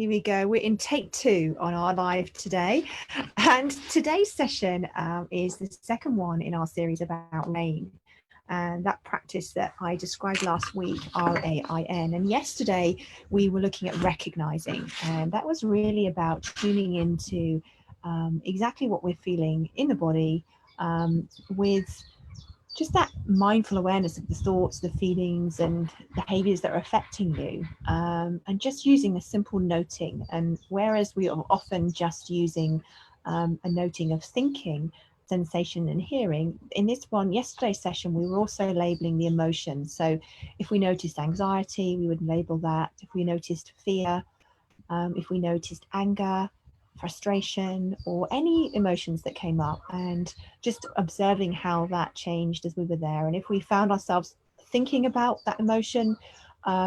Here we go. We're in take 2 on our live today. And today's session is the second one in our series about R.A.I.N. And that practice that I described last week, R.A.I.N. And yesterday we were looking at recognizing. And that was really about tuning into exactly what we're feeling in the body with just that mindful awareness of the thoughts, the feelings and behaviors that are affecting you, and just using a simple noting. And whereas we are often just using a noting of thinking, sensation and hearing, in this one, yesterday's session, we were also labeling the emotions. So if we noticed anxiety, we would label that. If we noticed fear, if we noticed anger, frustration, or any emotions that came up, and just observing how that changed as we were there. And if we found ourselves thinking about that emotion,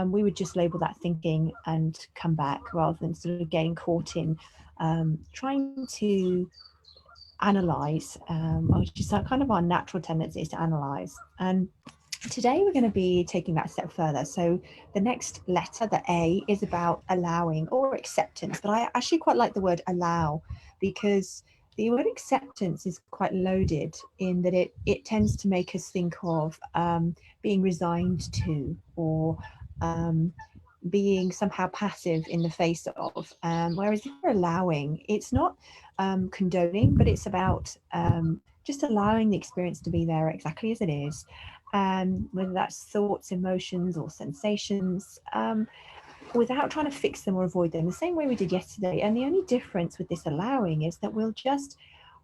we would just label that thinking and come back, rather than sort of getting caught in trying to analyze, which is kind of our natural tendency is to analyze. And today we're going to be taking that a step further. So the next letter, the A, is about allowing or acceptance. But I actually quite like the word allow, because the word acceptance is quite loaded in that it tends to make us think of being resigned to, or being somehow passive in the face of. Whereas if you're allowing, it's not condoning, but it's about just allowing the experience to be there exactly as it is. Whether that's thoughts, emotions, or sensations, without trying to fix them or avoid them, the same way we did yesterday. And the only difference with this allowing is that we'll just,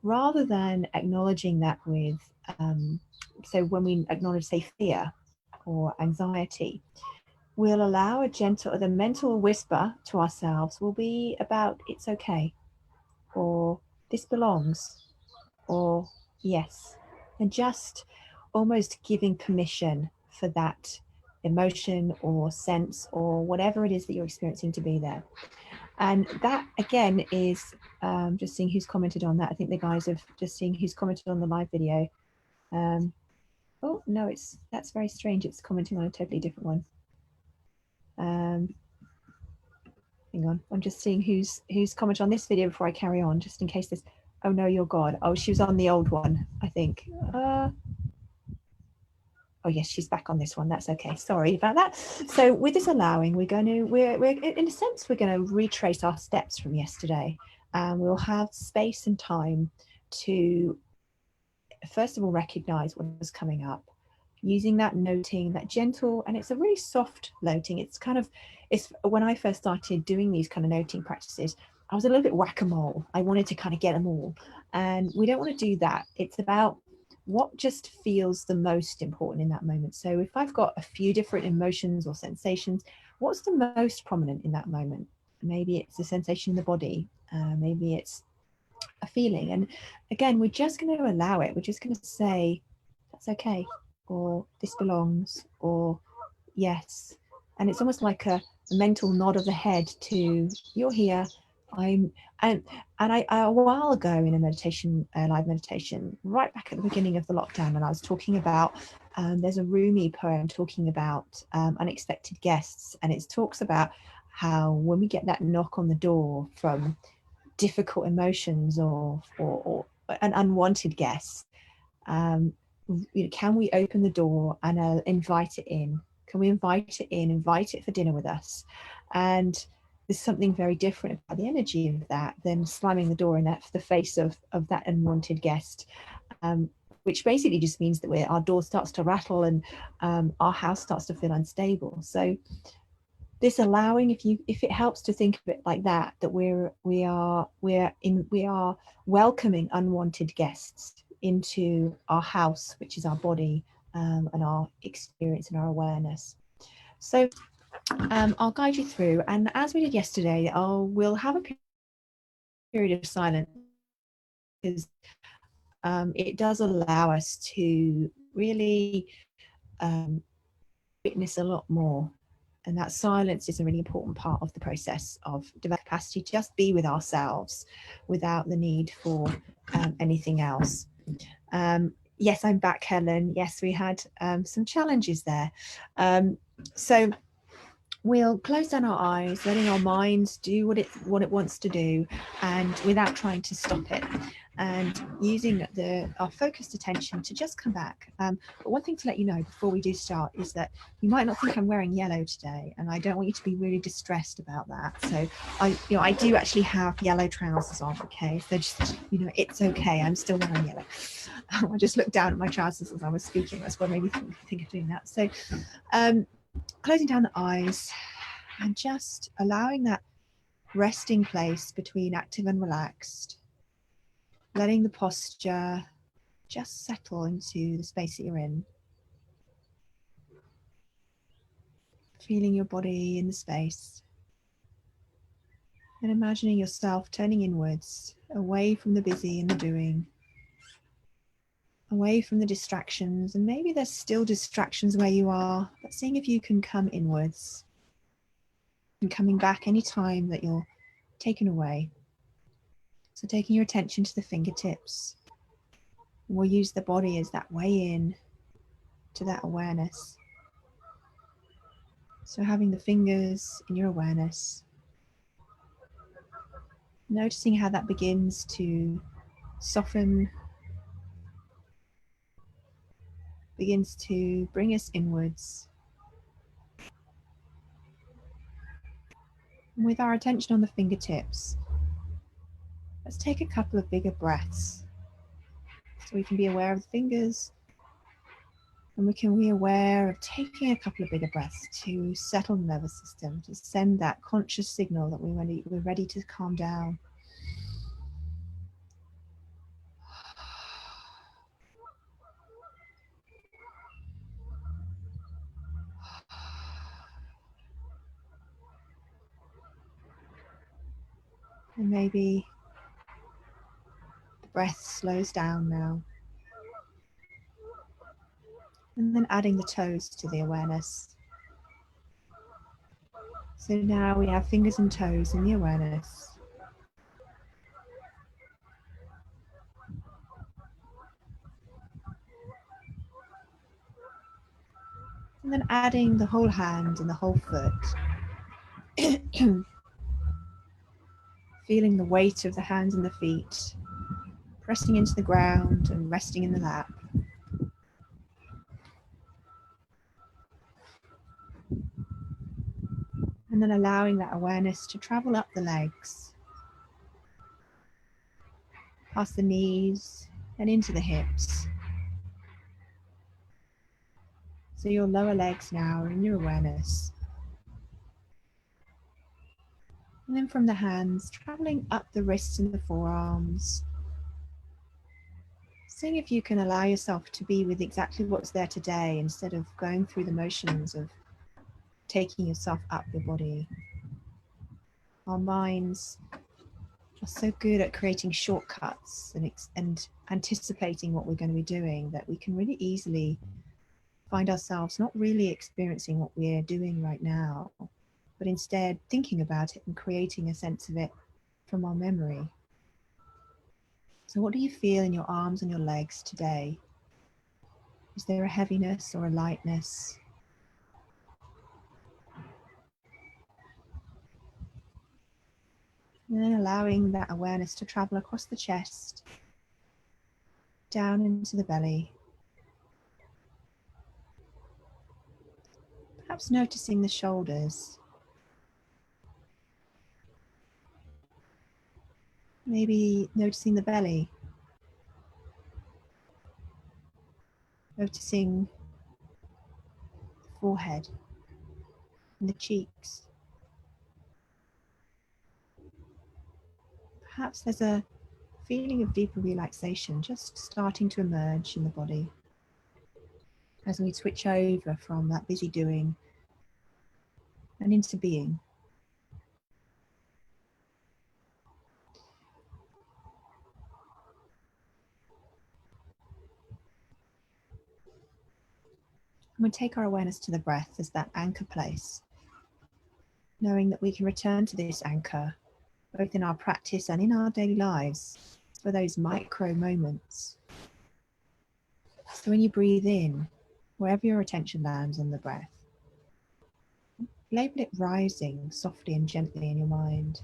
rather than acknowledging that with, so when we acknowledge, say, fear or anxiety, we'll allow a gentle, the mental whisper to ourselves will be about it's okay, or this belongs, or yes, and just almost giving permission for that emotion or sense or whatever it is that you're experiencing to be there. And that again is just seeing who's commented on that. I think the guys have just seen who's commented on the live video. Oh no, that's very strange. It's commenting on a totally different one. Hang on, I'm just seeing who's commented on this video before I carry on, just in case this. Oh no, you're God. Oh, she was on the old one, I think. Oh yes, she's back on this one. That's okay. Sorry about that. So with this allowing, we're in a sense, we're going to retrace our steps from yesterday, and we'll have space and time to first of all recognize what was coming up, using that noting, that gentle, and it's a really soft noting. It's when I first started doing these kind of noting practices, I was a little bit whack-a-mole. I wanted to kind of get them all, and we don't want to do that. It's about what just feels the most important in that moment. So if I've got a few different emotions or sensations, what's the most prominent in that moment? Maybe it's a sensation in the body, maybe it's a feeling. And again, we're just going to allow it. We're just going to say, that's okay, or this belongs, or yes. And it's almost like a mental nod of the head to, you're here. And I a while ago in a meditation, live meditation, right back at the beginning of the lockdown, and I was talking about, there's a Rumi poem talking about unexpected guests, and it talks about how when we get that knock on the door from difficult emotions or an unwanted guest, can we open the door and invite it in? Can we invite it in, invite it for dinner with us? And there's something very different about the energy of that than slamming the door in the face of that unwanted guest, which basically just means that our door starts to rattle and our house starts to feel unstable. So this allowing, if it helps to think of it like that, that we are welcoming unwanted guests into our house, which is our body, and our experience and our awareness. So I'll guide you through, and as we did yesterday, we'll have a period of silence, because it does allow us to really witness a lot more. And that silence is a really important part of the process of developing capacity to just be with ourselves without the need for anything else. Yes, I'm back, Helen. Yes, we had some challenges there. So we'll close down our eyes, letting our minds do what it wants to do, and without trying to stop it, and using our focused attention to just come back. But one thing to let you know before we do start is that you might not think I'm wearing yellow today, and I don't want you to be really distressed about that. So I do actually have yellow trousers on. Okay, so just it's okay. I'm still wearing yellow. I just looked down at my trousers as I was speaking. That's what made me think of doing that. So closing down the eyes and just allowing that resting place between active and relaxed, letting the posture just settle into the space that you're in, feeling your body in the space, and imagining yourself turning inwards, away from the busy and the doing, away from the distractions. And maybe there's still distractions where you are, but seeing if you can come inwards and coming back any time that you're taken away. So taking your attention to the fingertips. We'll use the body as that way in to that awareness. So having the fingers in your awareness, noticing how that begins to soften, begins to bring us inwards. And with our attention on the fingertips, let's take a couple of bigger breaths. So we can be aware of the fingers, and we can be aware of taking a couple of bigger breaths to settle the nervous system, to send that conscious signal that we're ready to calm down. And maybe the breath slows down now. And then adding the toes to the awareness. So now we have fingers and toes in the awareness. And then adding the whole hand and the whole foot. Feeling the weight of the hands and the feet, pressing into the ground and resting in the lap. And then allowing that awareness to travel up the legs, past the knees and into the hips. So your lower legs now are in your awareness. And then from the hands, traveling up the wrists and the forearms. Seeing if you can allow yourself to be with exactly what's there today instead of going through the motions of taking yourself up your body. Our minds are so good at creating shortcuts and anticipating what we're going to be doing that we can really easily find ourselves not really experiencing what we're doing right now, but instead thinking about it and creating a sense of it from our memory. So what do you feel in your arms and your legs today? Is there a heaviness or a lightness? And then allowing that awareness to travel across the chest, down into the belly. Perhaps noticing the shoulders. Maybe noticing the belly. Noticing the forehead and the cheeks. Perhaps there's a feeling of deeper relaxation just starting to emerge in the body as we switch over from that busy doing and into being. And we take our awareness to the breath as that anchor place, knowing that we can return to this anchor both in our practice and in our daily lives for those micro moments. So when you breathe in, wherever your attention lands on the breath, Label it rising softly and gently in your mind.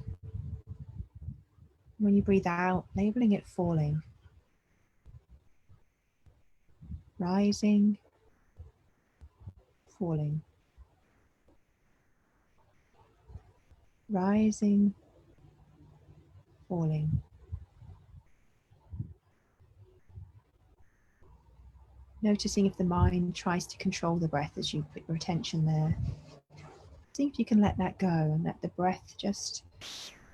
When you breathe out, labeling it falling. Rising, falling. Rising, falling. Noticing if the mind tries to control the breath as you put your attention there. See if you can let that go and let the breath just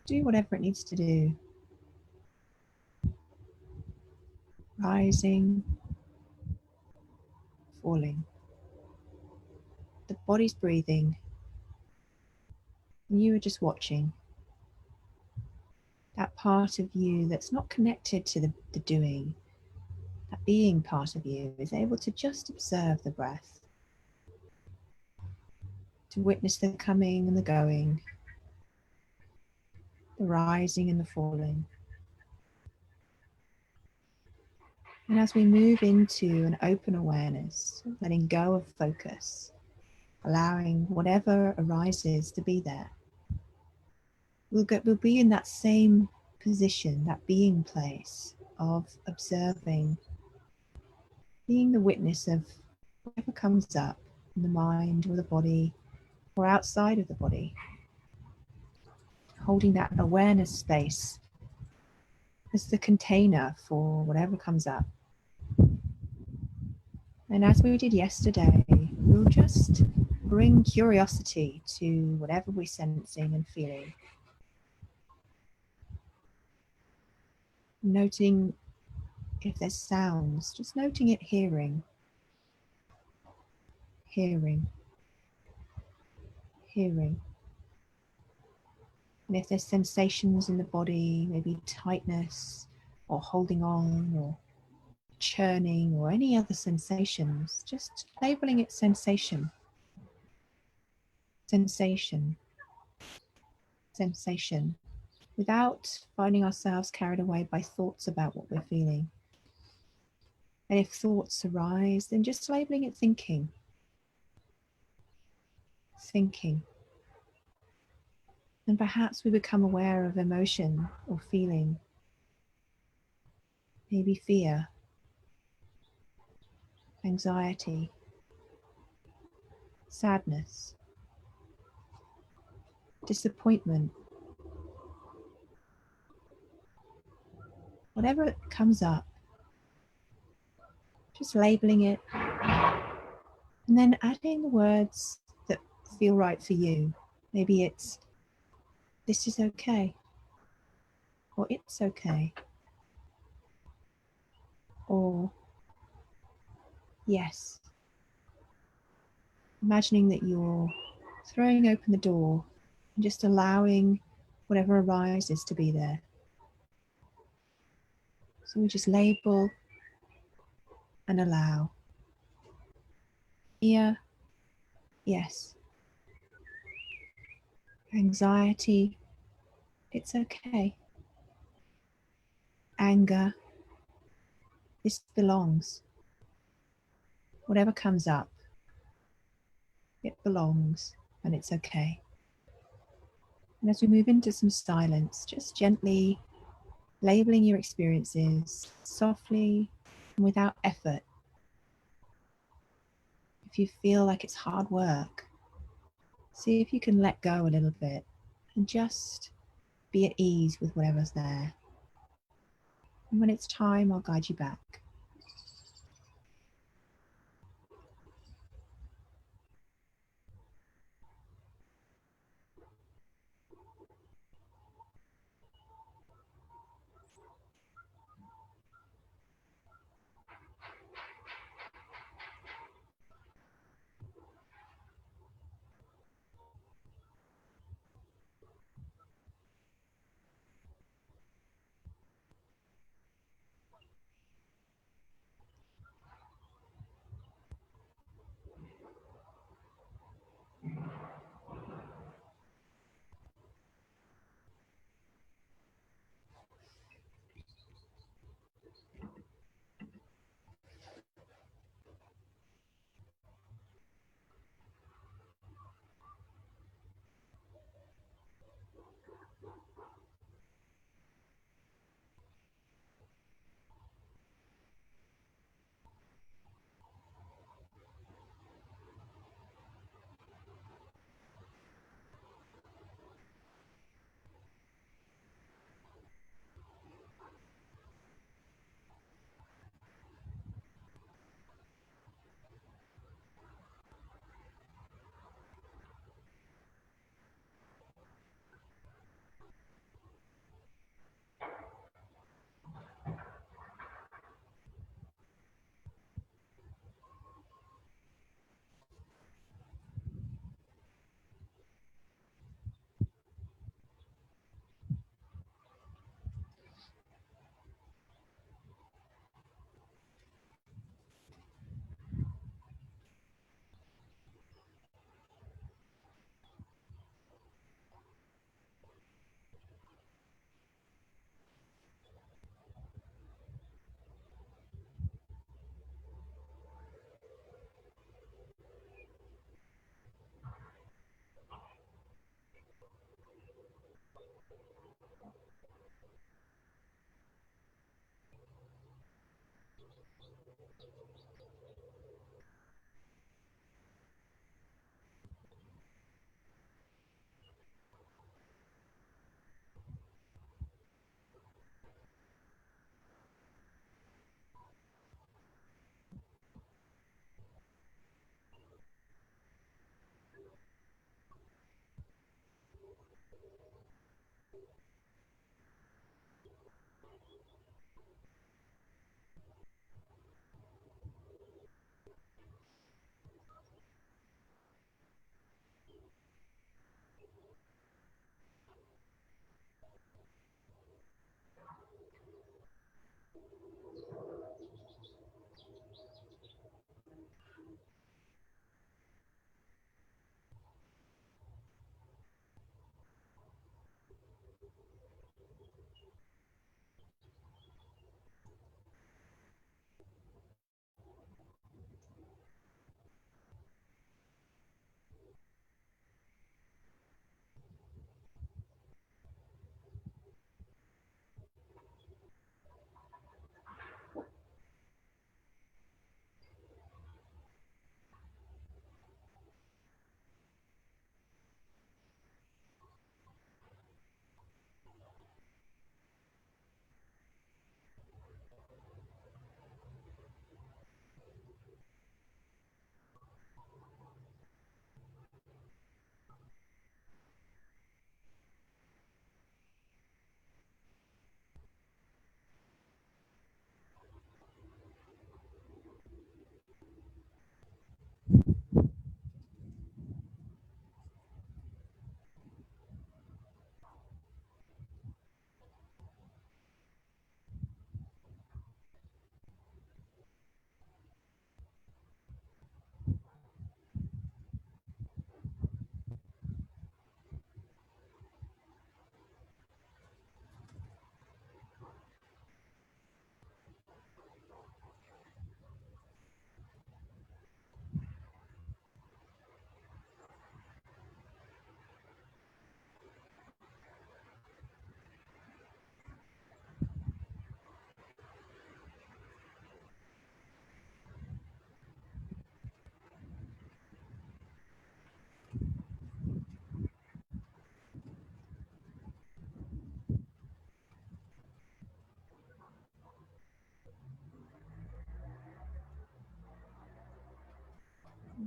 do whatever it needs to do. Rising, falling. The body's breathing, and you are just watching. That part of you that's not connected to the doing, that being part of you, is able to just observe the breath, to witness the coming and the going, the rising and the falling. And as we move into an open awareness, letting go of focus, allowing whatever arises to be there, we'll be in that same position, that being place of observing, being the witness of whatever comes up in the mind or the body or outside of the body, holding that awareness space as the container for whatever comes up. And as we did yesterday, we'll just bring curiosity to whatever we're sensing and feeling. Noting if there's sounds, just noting it, hearing, hearing, hearing. And if there's sensations in the body, maybe tightness or holding on or churning or any other sensations, just labeling it sensation, sensation, sensation, without finding ourselves carried away by thoughts about what we're feeling. And if thoughts arise, then just labeling it thinking, thinking. And perhaps we become aware of emotion or feeling, maybe fear, anxiety, sadness, disappointment. Whatever comes up, just labeling it and then adding the words that feel right for you. Maybe it's, this is okay, or it's okay, or yes. Imagining that you're throwing open the door and just allowing whatever arises to be there. So we just label and allow. Fear, yes. Anxiety, it's okay. Anger, this belongs. Whatever comes up, it belongs and it's okay. And as we move into some silence, just gently labeling your experiences softly and without effort. If you feel like it's hard work, see if you can let go a little bit and just be at ease with whatever's there. And when it's time, I'll guide you back.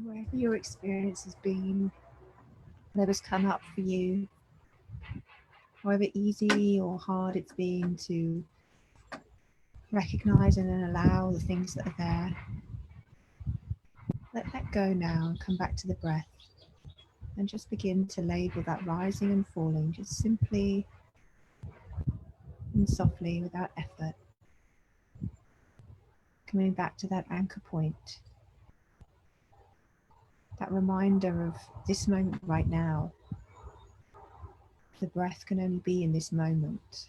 Wherever your experience has been, whatever's come up for you, however easy or hard it's been to recognize and then allow the things that are there, let that go now and come back to the breath and just begin to label that rising and falling just simply and softly without effort. Coming back to that anchor point, that reminder of this moment right now. The breath can only be in this moment.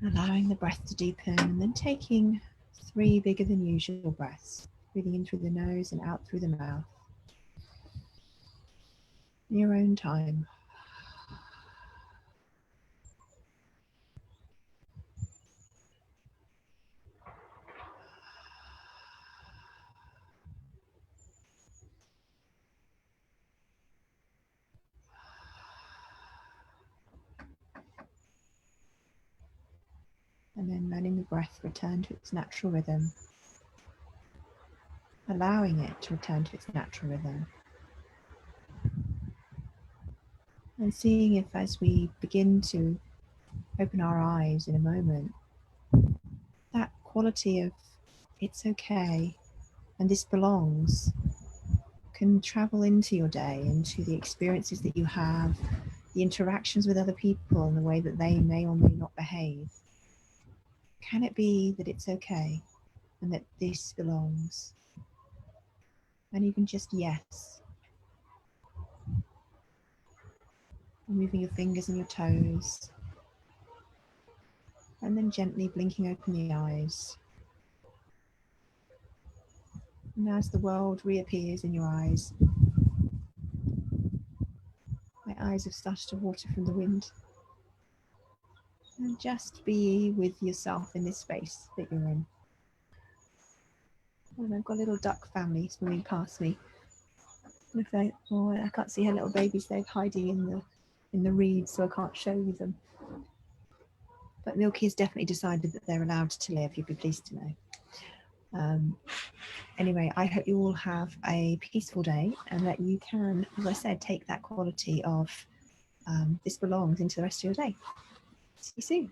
Allowing the breath to deepen and then taking 3 bigger than usual breaths, breathing in through the nose and out through the mouth. In your own time. And then letting the breath return to its natural rhythm. Allowing it to return to its natural rhythm. And seeing if as we begin to open our eyes in a moment, that quality of it's okay and this belongs can travel into your day, into the experiences that you have, the interactions with other people and the way that they may or may not behave. Can it be that it's okay and that this belongs? And even just yes. Moving your fingers and your toes. And then gently blinking open the eyes. And as the world reappears in your eyes, My eyes have started to water from the wind. And just be with yourself in this space that you're in. And I've got a little duck family swimming past me. If they, oh, I can't see her little babies. They're hiding in the reeds, so I can't show you them. But Milky has definitely decided that they're allowed to live. You'd be pleased to know. Anyway, I hope you all have a peaceful day and that you can, as I said, take that quality of this belongs into the rest of your day. See you soon.